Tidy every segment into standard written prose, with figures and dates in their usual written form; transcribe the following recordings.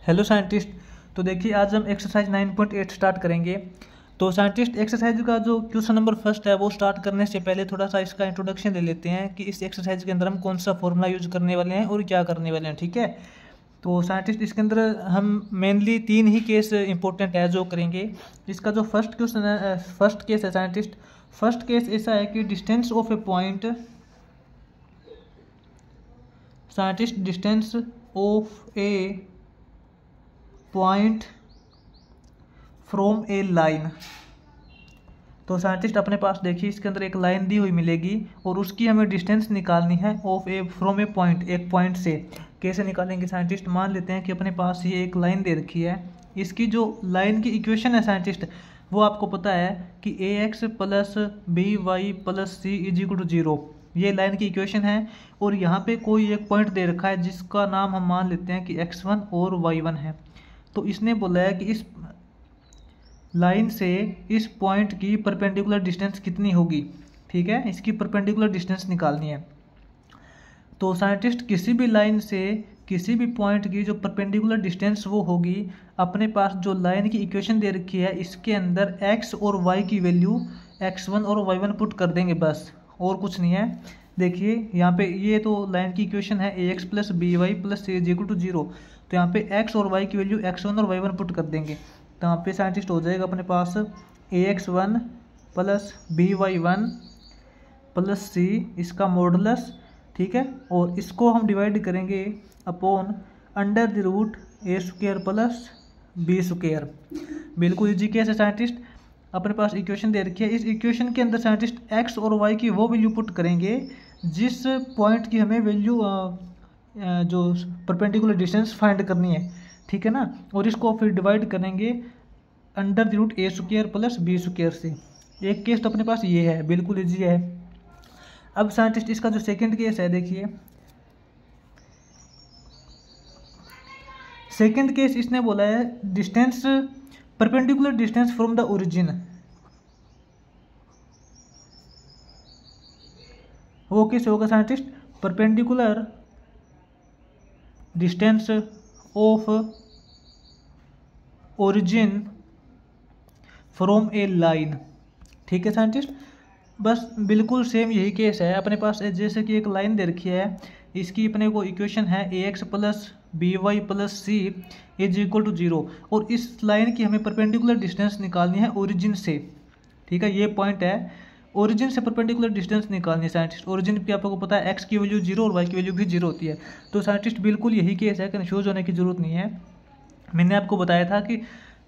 Hello scientist. तो देखिए आज हम एक्सरसाइज 9.8 स्टार्ट करेंगे। तो साइंटिस्ट एक्सरसाइज का जो क्वेश्चन नंबर फर्स्ट है वो स्टार्ट करने से पहले थोड़ा सा इसका इंट्रोडक्शन ले लेते हैं कि इस एक्सरसाइज के अंदर हम कौन सा फॉर्मूला यूज करने वाले हैं और क्या करने वाले हैं। ठीक है, तो साइंटिस्ट इसके अंदर हम मेनली 3 ही केस इंपॉर्टेंट है जो करेंगे। इसका जो फर्स्ट क्वेश्चन है, फर्स्ट केस है साइंटिस्ट, फर्स्ट केस ऐसा है कि distance of A point, scientist distance of A point from A line. तो साइंटिस्ट अपने पास देखिए इसके अंदर एक लाइन दी हुई मिलेगी और उसकी हमें डिस्टेंस निकालनी है of A from A point, एक पॉइंट से। कैसे निकालेंगे साइंटिस्ट? मान लेते हैं कि अपने पास ये एक लाइन दे रखी है, इसकी जो लाइन की इक्वेशन है साइंटिस्ट वो आपको पता है कि A x plus B Y plus C is equal to 0, ये लाइन की इक्वेशन है। और यहाँ पे कोई एक पॉइंट दे रखा है जिसका नाम हम मान लेते हैं कि x1 और y1 है। तो इसने बोला है कि इस लाइन से इस पॉइंट की परपेंडिकुलर डिस्टेंस कितनी होगी। ठीक है, इसकी परपेंडिकुलर डिस्टेंस निकालनी है। तो साइंटिस्ट किसी भी लाइन से किसी भी पॉइंट की जो परपेंडिकुलर डिस्टेंस वो होगी, अपने पास जो लाइन की इक्वेशन दे रखी है इसके अंदर x और y की वैल्यू x1 और y1 पुट कर देंगे, बस और कुछ नहीं है। देखिए यहाँ पे ये तो लाइन की इक्वेशन है ax plus B Y plus C is equal to 0। तो यहाँ पे x और y की वैल्यू x1 और y1 पुट कर देंगे। तो यहाँ पे साइंटिस्ट हो जाएगा अपने पास ax1 प्लस by1 प्लस सी, इसका मॉडुलस। ठीक है, और इसको हम डिवाइड करेंगे upon under the root a square plus b square. बिल्कुल इजी केस है साइंटिस्ट। अपने पास इक्वेशन दे रखी है, इस इक्वेशन के अंदर साइंटिस्ट x और y की वो वैल्यू पुट करेंगे जिस पॉइंट की हमें वैल्यू जो परपेंडिकुलर डिस्टेंस फाइंड करनी है। ठीक है ना, और इसको फिर डिवाइड करेंगे under the root a square plus b square से। एक केस तो अपने पास ये है, बिल्कुल इजी है। अब साइंटिस्ट इसका जो सेकंड केस है, देखिए सेकंड केस इसने बोला है distance, perpendicular distance from the origin. वो कैसे होगा scientist? Perpendicular distance of origin from A line. ठीक है साइंटिस्ट, बस बिल्कुल सेम यही केस है। अपने पास जैसे कि एक लाइन दे रखी है, इसकी अपने को इक्वेशन है A x plus B Y plus C is equal to 0, और इस लाइन की हमें परपेंडिकुलर डिस्टेंस निकालनी है ओरिजिन से। ठीक है, ये पॉइंट है, ओरिजिन से परपेंडिकुलर डिस्टेंस निकालनी है साइंटिस्ट। ओरिजिन पे आपको पता है एक्स की वैल्यू 0 और वाई की वैल्यू भी 0 होती है। तो साइंटिस्ट बिल्कुल यही केस है, कन्फ्यूज होने की जरूरत नहीं है। मैंने आपको बताया था कि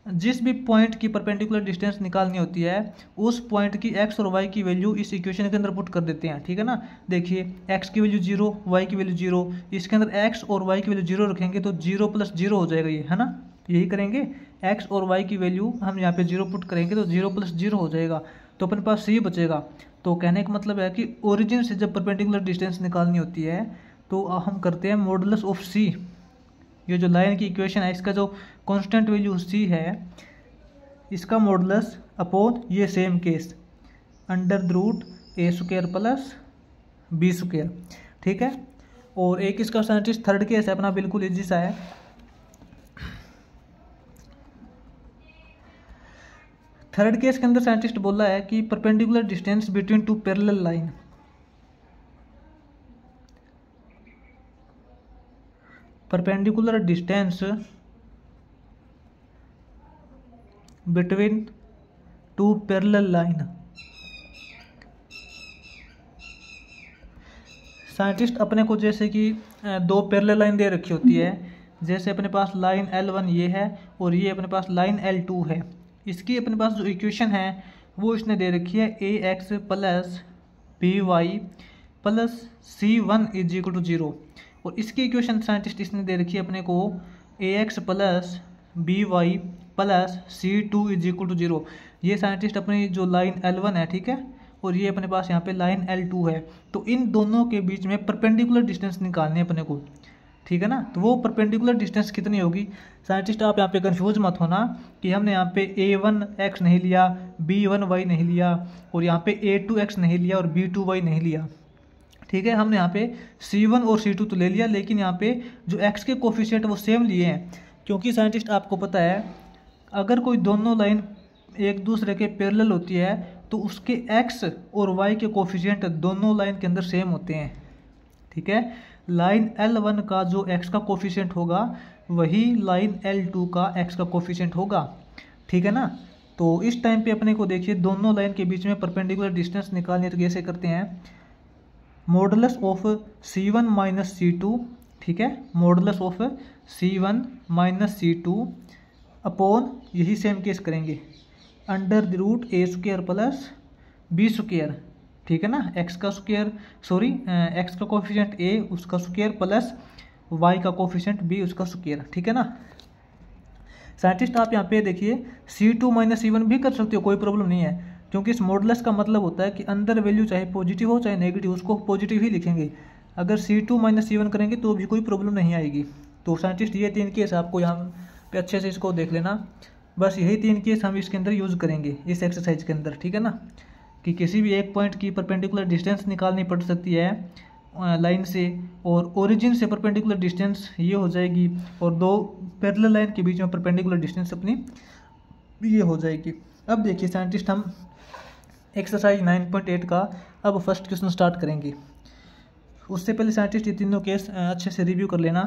जिस भी पॉइंट की परपेंडिकुलर डिस्टेंस निकालनी होती है उस पॉइंट की x और y की वैल्यू इस इक्वेशन के अंदर पुट कर देते हैं। ठीक है ना, देखिए x की वैल्यू 0, y की वैल्यू 0, इसके अंदर x और y की वैल्यू 0 रखेंगे तो 0 प्लस 0 हो जाएगा ये, है ना। यही करेंगे, x और y की वैल्यू हम यहाँ पे 0 पुट करेंगे तो 0 प्लस 0 हो जाएगा, तो अपने पास c बचेगा। तो कहने का मतलब है कि ओरिजिन से जब परपेंडिकुलर डिस्टेंस निकालनी होती है तो हम करते हैं मॉडुलस ऑफ c। ये जो लाइन की इक्वेशन है इसका जो कांस्टेंट वैल्यू c है इसका मॉडुलस अपॉन ये same case under the root a square plus b square. ठीक है, और एक इसका साइंटिस्ट थर्ड केस है अपना, बिल्कुल इजी सा है। थर्ड केस के अंदर साइंटिस्ट बोला है कि perpendicular distance between two parallel line, perpendicular distance between two parallel line. Scientist अपने को जैसे कि दो पैरेलल लाइन दे रखी होती है, जैसे अपने पास लाइन L1 ये है और ये अपने पास लाइन L2 है। इसकी अपने पास जो इक्वेशन है वो इसने दे रखी है A x plus B Y plus C1 is equal to 0, और इसकी इक्वेशन साइंटिस्ट इसने दे रखी है अपने को a x plus B Y plus C2 is equal to 0। ये साइंटिस्ट अपनी जो लाइन L1 है, ठीक है, और ये अपने पास यहाँ पे लाइन L2 है। तो इन दोनों के बीच में परपेंडिकुलर डिस्टेंस निकालनी है अपने को। ठीक है ना, तो वो परपेंडिकुलर डिस्टेंस कितनी होगी साइंटिस्ट? आप यहाँ पे कंफ्यूज मत होना कि हमने यहाँ पे A1x नहीं लिया, B1y नहीं लिया, और यहाँ पे A2x नहीं लिया और B2y नहीं लिया। ठीक है, हमने यहाँ पे C1 और C2 तो ले लिया, लेकिन यहाँ पे जो x के कोफिशिएंट वो सेम लिए हैं। क्योंकि साइंटिस्ट आपको पता है अगर कोई दोनों लाइन एक दूसरे के पैरेलल होती है तो उसके x और y के कोफिशिएंट दोनों लाइन के अंदर सेम होते हैं। ठीक है, लाइन L1 का जो x का कोफिशिएंट होगा वही लाइन L2 का x का कोफिशिएंट होगा। ठीक है ना। तो इस टाइम पे अपने को देखिए दोनों लाइन के बीच में परपेंडिकुलर डिस्टेंस निकालनी है तो कैसे करते हैं, modulus of C1 minus C2, ठीक है, modulus of C1 minus C2 upon यही सेम केस करेंगे under the root a square plus b square. ठीक है ना, x का कोफिशिएंट a उसका स्क्वायर प्लस y का कोफिशिएंट b उसका स्क्वायर। ठीक है ना। साइंटिस्ट आप यहाँ पे देखिए C2 माइनस C1 भी कर सकते हो, कोई प्रॉब्लम नहीं है, क्योंकि इस मॉडुलस का मतलब होता है कि अंदर वैल्यू चाहे पॉजिटिव हो चाहे नेगेटिव उसको पॉजिटिव ही लिखेंगे। अगर C2 माइनस C1 करेंगे तो भी कोई प्रॉब्लम नहीं आएगी। तो साइंटिस्ट ये 3 केस आपको यहाँ पे अच्छे से इसको देख लेना, बस यही 3 केस हम इसके अंदर यूज़ करेंगे इस एक्सरसाइज के अंदर। ठीक है ना, कि किसी भी एक पॉइंट की परपेंडिकुलर डिस्टेंस निकालनी पड़ सकती है लाइन से, और ओरिजिन से परपेंडिकुलर डिस्टेंस ये हो जाएगी, और दो पैरेलल लाइन के बीच में परपेंडिकुलर डिस्टेंस अपनी ये हो जाएगी। अब देखिए साइंटिस्ट हम एक्सरसाइज 9.8 का अब फर्स्ट क्वेश्चन स्टार्ट करेंगे। उससे पहले साइंटिस्ट ये तीनों केस अच्छे से रिव्यू कर लेना।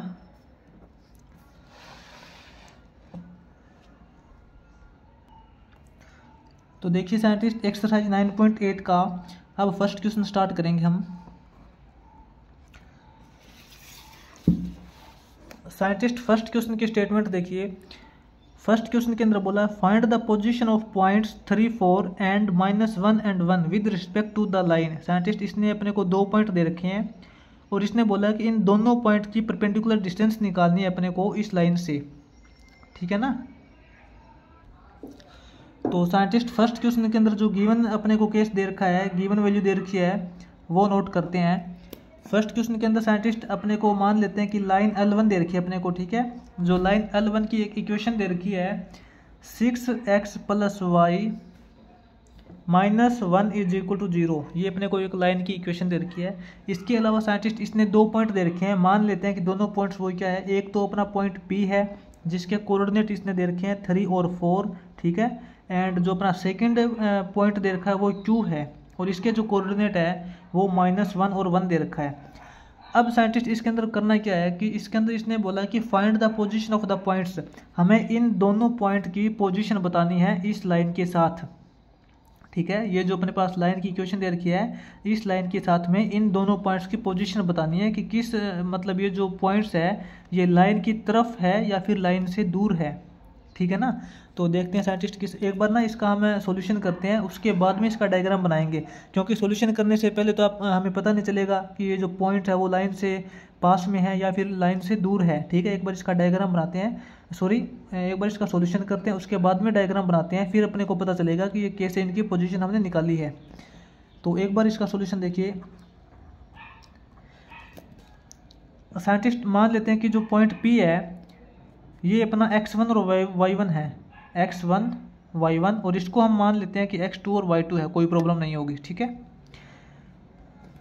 तो देखिए साइंटिस्ट एक्सरसाइज 9.8 का अब फर्स्ट क्वेश्चन स्टार्ट करेंगे हम। साइंटिस्ट फर्स्ट क्वेश्चन की स्टेटमेंट देखिए। फर्स्ट क्वेश्चन के अंदर बोला है find the position of points 3, 4 and -1 and 1 with respect to the line. Scientist इसने अपने को 2 पॉइंट दे रखे हैं और इसने बोला कि इन दोनों पॉइंट की परपेंडिकुलर डिस्टेंस निकालनी है अपने को इस लाइन से। ठीक है ना। तो साइंटिस्ट फर्स्ट क्वेश्चन के अंदर जो गिवन अपने को केस दे रखा है, गिवन वैल्यू दे रखी है, वो नोट करते हैं। फर्स्ट क्वेश्चन के अंदर साइंटिस्ट अपने को मान लेते हैं कि लाइन L1 दे रखी है अपने को। ठीक है, जो लाइन L1 की एक इक्वेशन दे रखी है 6x + y -1 = 0, ये अपने को एक लाइन की इक्वेशन दे रखी है। इसके अलावा साइंटिस्ट इसने 2 पॉइंट दे रखे हैं, मान लेते हैं कि दोनों पॉइंट्स वो क्या है, एक तो अपना पॉइंट P है जिसके कोऑर्डिनेट इसने दे रखे हैं 3 और 4। ठीक है, एंड जो अपना सेकंड पॉइंट दे रखा है वो Q है और इसके जो कोऑर्डिनेट है वो -1 और 1 दे रखा है। अब साइंटिस्ट इसके अंदर करना क्या है कि इसके अंदर इसने बोला कि find the position of the points, हमें इन दोनों पॉइंट की पोजीशन बतानी है इस लाइन के साथ। ठीक है, ये जो अपने पास लाइन की इक्वेशन दे रखी है इस लाइन के साथ में इन दोनों पॉइंट्स की पोजीशन बतानी है कि किस मतलब ये जो पॉइंट्स है ये लाइन की तरफ है या फिर लाइन से दूर है। ठीक है ना। तो देखते हैं साइंटिस्ट किस एक बार ना इसका हम सॉल्यूशन करते हैं, उसके बाद में इसका डायग्राम बनाएंगे, क्योंकि सॉल्यूशन करने से पहले तो हमें पता नहीं चलेगा कि ये जो पॉइंट है वो लाइन से पास में है या फिर लाइन से दूर है। ठीक है, एक बार इसका डायग्राम बनाते हैं, एक बार इसका सॉल्यूशन करते हैं, उसके बाद में डायग्राम बनाते हैं, फिर अपने को पता चलेगा कि ये कैसे इनकी पोजीशन हमने निकाली है। तो एक बार इसका सॉल्यूशन देखिए। साइंटिस्ट मान लेते हैं कि जो पॉइंट P है ये अपना x1 और y1 है, x1 y1, और इसको हम मान लेते हैं कि x2 और y2 है, कोई प्रॉब्लम नहीं होगी। ठीक है,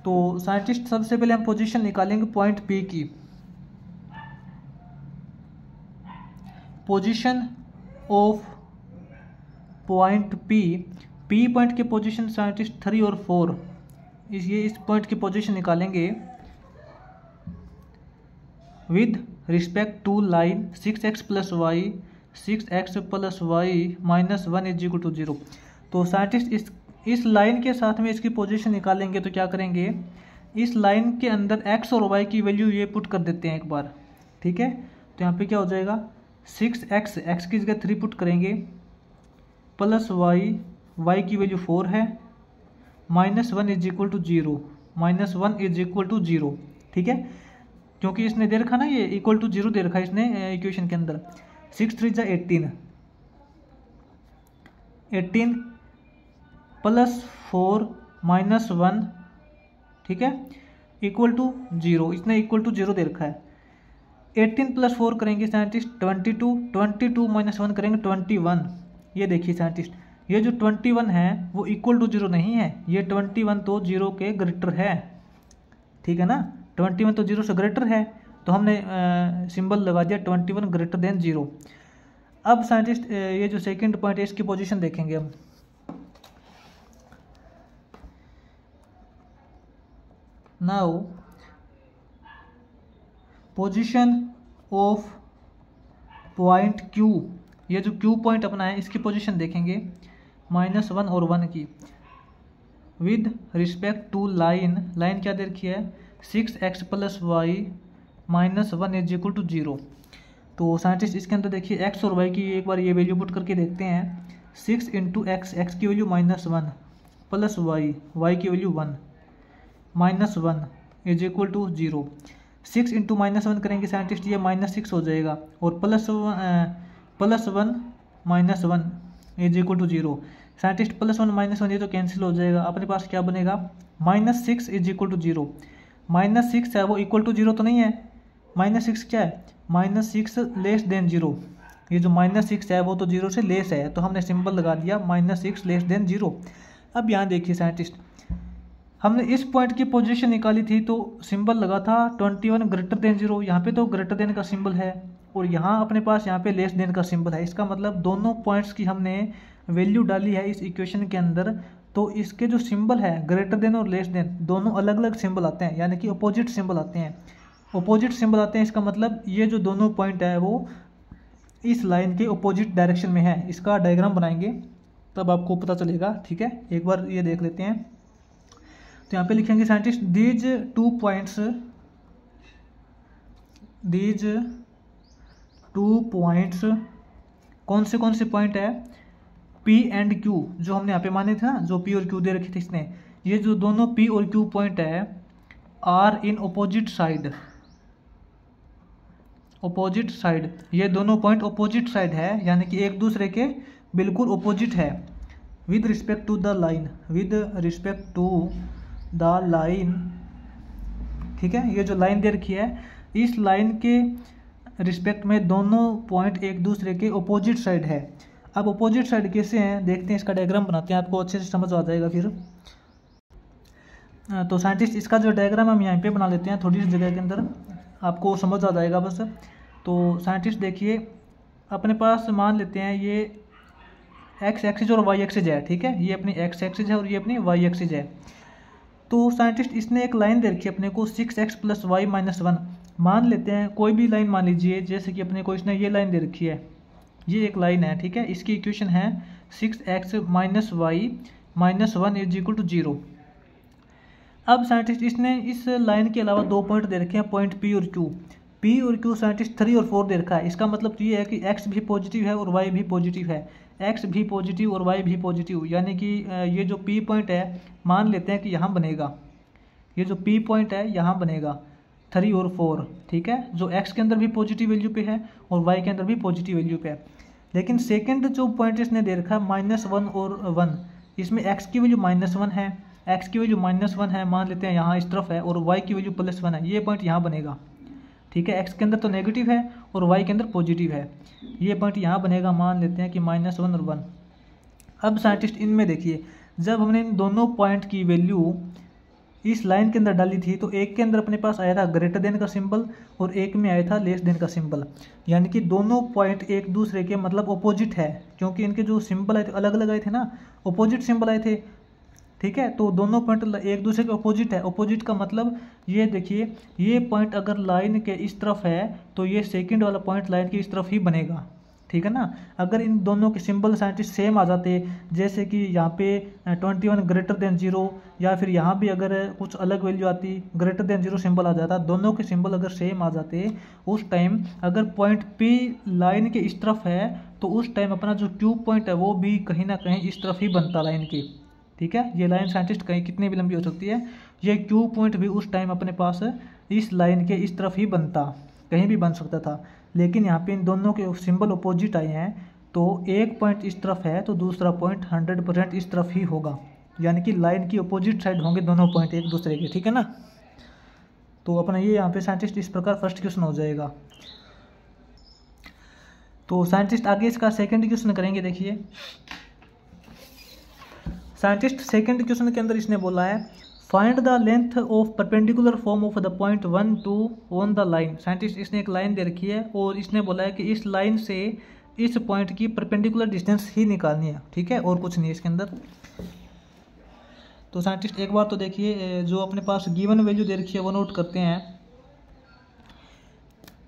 तो साइंटिस्ट सबसे पहले हम पोजीशन निकालेंगे पॉइंट P की। Position of point P point की पोजीशन साइंटिस्ट 3 और 4, इस पॉइंट की पोजीशन निकालेंगे with respect to line 6x + y -1 = 0। तो साइंटिस्ट इस लाइन के साथ में इसकी पोजीशन निकालेंगे तो क्या करेंगे, इस लाइन के अंदर x और y की वैल्यू ये पुट कर देते हैं एक बार। ठीक है, तो यहाँ पे क्या हो जाएगा 6x, x की जगह 3 पुट करेंगे, प्लस y की वैल्यू 4 है, -1 = 0। ठीक है, क्योंकि इसने दे रखा ना ये =0 दे रखा है इसने इक्वेशन के अंदर। 6 3 = 18 प्लस 4 -1, ठीक है, =0, इसने =0 दे रखा है। 18 + 4 करेंगे साइंटिस्ट 22 -1 करेंगे 21। ये देखिए साइंटिस्ट ये जो 21 है वो =0 नहीं है, ये 21 तो 0 के ग्रेटर है। ठीक है ना, 21 तो 0 से ग्रेटर है, तो हमने सिंबल लगा दिया 21 ग्रेटर देन 0। अब साइंटिस्ट ये जो सेकंड पॉइंट है इसकी पोजीशन देखेंगे हम। Now position of point Q, ये जो Q पॉइंट अपना है इसकी पोजीशन देखेंगे -1 और 1 की with respect to line. Line क्या दे रखी है 6x + y - 1 = 0। तो साइंटिस्ट इसके अंदर देखिए x और y की एक बार ये वैल्यू पुट करके देखते हैं। 6 × x, x की वैल्यू -1 प्लस y की वैल्यू 1 -1 = 0। 6 × -1 करेंगे साइंटिस्ट ये -6 हो जाएगा और +1 -1 = 0। साइंटिस्ट +1 -1 ये तो कैंसिल हो जाएगा, अपने पास क्या बनेगा -6 = 0। -6 है वो इक्वल टू 0 तो नहीं है, -6 क्या है -6 लेस देन 0। ये जो -6 है वो तो 0 से लेस है, तो हमने सिंबल लगा दिया -6 लेस देन 0। अब यहाँ देखिए साइंटिस्ट हमने इस पॉइंट की पोजीशन निकाली थी तो सिंबल लगा था 21 ग्रेटर देन 0। यहाँ पे तो ग्रेटर देन का सिंबल है और यहाँ अपने पास यहाँ पे लेस देन का सिंबल है। इसका मतलब दोनों पॉइंट्स की हमने वैल्यू डाली है इस इक्वेशन के अंदर, तो इसके जो सिंबल है ग्रेटर देन और लेस देन दोनों अलग अलग सिंबल आते हैं, यानी कि अपोजिट सिंबल आते हैं। अपोजिट सिंबल आते हैं इसका मतलब ये जो दोनों पॉइंट है वो इस लाइन के अपोजिट डायरेक्शन में है। इसका डायग्राम बनाएंगे तब आपको पता चलेगा, ठीक है। एक बार ये देख लेते हैं। तो यहाँ पे लिखेंगे साइंटिस्ट दीज टू पॉइंट्स कौन से पॉइंट है P एंड Q, जो हमने यहाँ पे माने थे ना, जो P और Q दे रखे थे इसने, ये जो दोनों P और Q पॉइंट है आर इन अपोजिट साइड। ये दोनों पॉइंट अपोजिट साइड है, यानी कि एक दूसरे के बिल्कुल अपोजिट है। With respect to the line, ठीक है। ये जो लाइन दे रखी है इस लाइन के रिस्पेक्ट में दोनों पॉइंट एक दूसरे के अपोजिट साइड है। अब अपोजिट साइड कैसे हैं देखते हैं, इसका डायग्राम बनाते हैं, आपको अच्छे से समझ आ जाएगा फिर। तो साइंटिस्ट इसका जो डायग्राम हम यहाँ पे बना लेते हैं, थोड़ी सी जगह के अंदर आपको समझ आ जाएगा बस। तो साइंटिस्ट देखिए अपने पास मान लेते हैं ये x एक्सिस और y एक्सिस है, ठीक है। ये अपनी x एक्सिस है और ये अपनी y एक्सिस है। तो साइंटिस्ट इसने एक लाइन दे रखी है अपने को 6x + y - 1। मान लेते हैं कोई भी लाइन मान लीजिए, जैसे कि अपने को इसने ये लाइन दे रखी है, ये एक लाइन है, ठीक है। इसकी इक्वेशन है 6x - y - 1 = 0। अब साइंटिस्ट इसने इस लाइन के अलावा दो पॉइंट दे रखे हैं, पॉइंट P और Q। P और Q साइंटिस्ट 3 और 4 दे रखा है। इसका मतलब तो ये है कि x भी पॉजिटिव है और y भी पॉजिटिव है, x भी पॉजिटिव और y भी पॉजिटिव, यानी कि ये जो P पॉइंट है मान लेते हैं कि यहाँ बनेगा, ये जो P पॉइंट है यहाँ बनेगा 3 और 4, ठीक है। जो x के अंदर भी पॉजिटिव वैल्यू पे है और y के अंदर भी पॉजिटिव वैल्यू पे है। लेकिन सेकंड जो पॉइंट इसने दे रखा है -1 और 1, इसमें x की वैल्यू -1 है, x की वैल्यू -1 है, मान लेते हैं यहाँ इस तरफ है, और y की वैल्यू +1 है। ये पॉइंट यहाँ बनेगा, ठीक है। x के अंदर तो नेगेटिव है और y के अंदर पॉजिटिव है, ये पॉइंट यहाँ बनेगा, मान लेते हैं कि -1 और 1। अब साइंटिस्ट इनमें देखिए जब हमने इन दोनों पॉइंट की वैल्यू इस लाइन के अंदर डाली थी तो एक के अंदर अपने पास आया था ग्रेटर देन का सिंबल और एक में आया था लेस देन का सिंबल, यानी कि दोनों पॉइंट एक दूसरे के मतलब अपोजिट है, क्योंकि इनके जो सिंबल आए थे अलग अलग आए थे ना, अपोजिट सिंबल आए थे, ठीक है। तो दोनों पॉइंट एक दूसरे के अपोजिट है। अपोजिट का मतलब ये देखिए ये पॉइंट अगर लाइन के इस तरफ है तो ये सेकंड वाला पॉइंट लाइन के इस तरफ ही बनेगा, ठीक है ना। अगर इन दोनों के सिंबल साइंटिस्ट सेम आ जाते, जैसे कि यहाँ पे 21 ग्रेटर देन 0, या फिर यहाँ भी अगर कुछ अलग वैल्यू आती ग्रेटर देन 0 सिंबल आ जाता, दोनों के सिंबल अगर सेम आ जाते, उस टाइम अगर पॉइंट P लाइन के इस तरफ है तो उस टाइम अपना जो Q पॉइंट है वो भी कहीं ना कहीं इस तरफ ही बनता लाइन की, ठीक है। ये लाइन साइंटिस्ट कहीं कितनी भी लंबी हो सकती है, ये Q पॉइंट भी उस टाइम अपने पास इस लाइन के इस तरफ ही बनता, कहीं भी बन सकता था। लेकिन यहाँ पे इन दोनों के सिंबल अपोजिट आए हैं, तो एक पॉइंट इस तरफ है तो दूसरा पॉइंट 100% इस तरफ ही होगा, यानी कि लाइन की अपोजिट साइड होंगे दोनों पॉइंट एक दूसरे के, ठीक है ना। तो अपना ये यहाँ पे साइंटिस्ट इस प्रकार फर्स्ट क्वेश्चन हो जाएगा। तो साइंटिस्ट आगे इसका सेकंड क्वेश्चन करेंगे। देखिए साइंटिस्ट सेकंड क्वेश्चन के अंदर इसने बोला है find the length of perpendicular form of the point 1 2 on the line. Scientist इसने एक लाइन दे रखी है और इसने बोला है कि इस लाइन से इस पॉइंट की परपेंडिकुलर डिस्टेंस ही निकालनी है, ठीक है, और कुछ नहीं इसके अंदर। तो साइंटिस्ट एक बार तो देखिए जो अपने पास गिवन वैल्यू दे रखी है वो नोट करते हैं।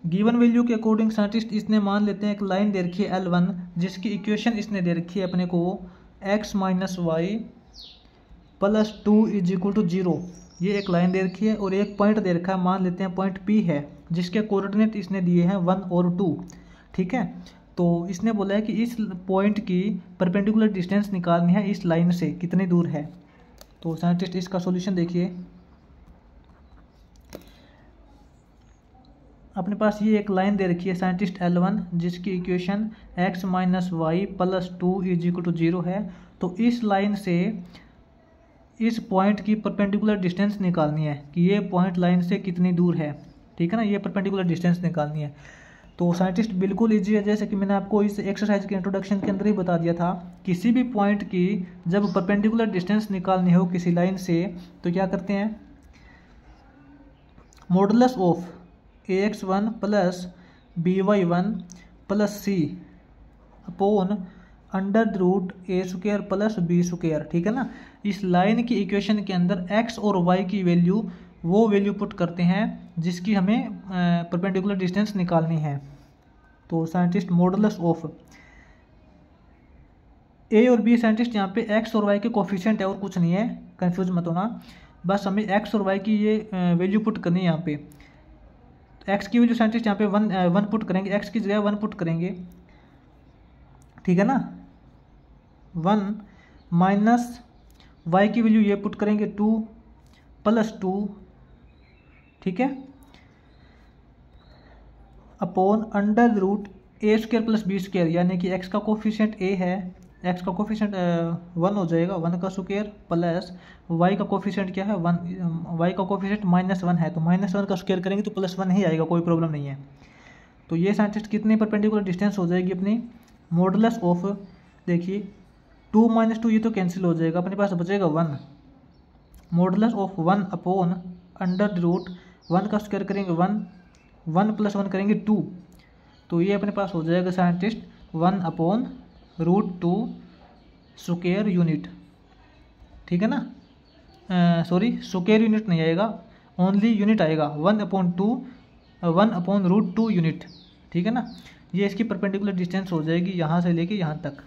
गिवन वैल्यू के अकॉर्डिंग साइंटिस्ट इसने मान लेते हैं एक लाइन दे रखी है L1 जिसकी इक्वेशन इसने दे रखी है अपने को x minus y plus 2 is equal to 0। ये एक लाइन दे रखी है और एक पॉइंट दे रखा है, मान लेते हैं पॉइंट P है जिसके कोऑर्डिनेट इसने दिए हैं 1 और 2, ठीक है। तो इसने बोला है कि इस पॉइंट की परपेंडिकुलर डिस्टेंस निकालनी है इस लाइन से कितनी दूर है। तो साइंटिस्ट इसका सॉल्यूशन देखिए। अपने पास ये एक लाइन दे रखी है साइंटिस्ट L1 जिसकी equation x minus y plus 2 is equal to 0 है। तो इस लाइन से इस पॉइंट की परपेंडिकुलर डिस्टेंस निकालनी है कि ये पॉइंट लाइन से कितनी दूर है, ठीक है ना, ये परपेंडिकुलर डिस्टेंस निकालनी है। तो साइंटिस्ट बिल्कुल ईजी है, जैसे कि मैंने आपको इस एक्सरसाइज के इंट्रोडक्शन के अंदर ही बता दिया था। किसी भी पॉइंट की जब परपेंडिकुलर डिस्टेंस निकालनी हो किसी लाइन से तो क्या करते हैं, modulus of ax1 plus by1 plus c upon under the root a square plus b square, ठीक है ना। इस लाइन की इक्वेशन के अंदर x और y की वैल्यू वो वैल्यू पुट करते हैं जिसकी हमें परपेंडिकुलर डिस्टेंस निकालनी है। तो साइंटिस्ट मॉडुलस ऑफ ए और बी, साइंटिस्ट यहाँ पे x और y के कोफिशिएंट है और कुछ नहीं है, कंफ्यूज मत होना। बस हमें x और y की ये वैल्यू पुट करनी है। यहाँ पे x की वैल्यू साइंटिस्ट यहाँ पे वन पुट करेंगे, x की जगह 1 पुट करेंगे, ठीक है ना। 1 माइनस y की वैल्यू ये पुट करेंगे 2 प्लस 2, ठीक है, upon under the root a square plus b square, यानी कि x का कोफिशिएंट a है, x का कोफिशिएंट 1 हो जाएगा, 1 का स्क्वायर प्लस y का कोफिशिएंट क्या है 1, y का कोफिशिएंट -1 है तो -1 का स्क्वायर करेंगे तो +1 ही आएगा, कोई प्रॉब्लम नहीं है। तो ये साइंटिस्ट कितनी परपेंडिकुलर डिस्टेंस हो जाएगी अपनी, मॉडुलस ऑफ, देखिए 2 - 2 ये तो कैंसिल हो जाएगा, अपने पास बचेगा 1, modulus of 1 upon under the root 1 का स्क्वायर करेंगे 1, 1 + 1 करेंगे 2, तो ये अपने पास हो जाएगा साइंटिस्ट 1 अपॉन √2 स्क्वायर यूनिट, ठीक है ना। सॉरी स्क्वायर यूनिट नहीं आएगा, ओनली यूनिट आएगा, 1/2 1 अपॉन √2 यूनिट, ठीक है ना। ये इसकी परपेंडिकुलर डिस्टेंस हो जाएगी यहाँ से लेके यहाँ तक।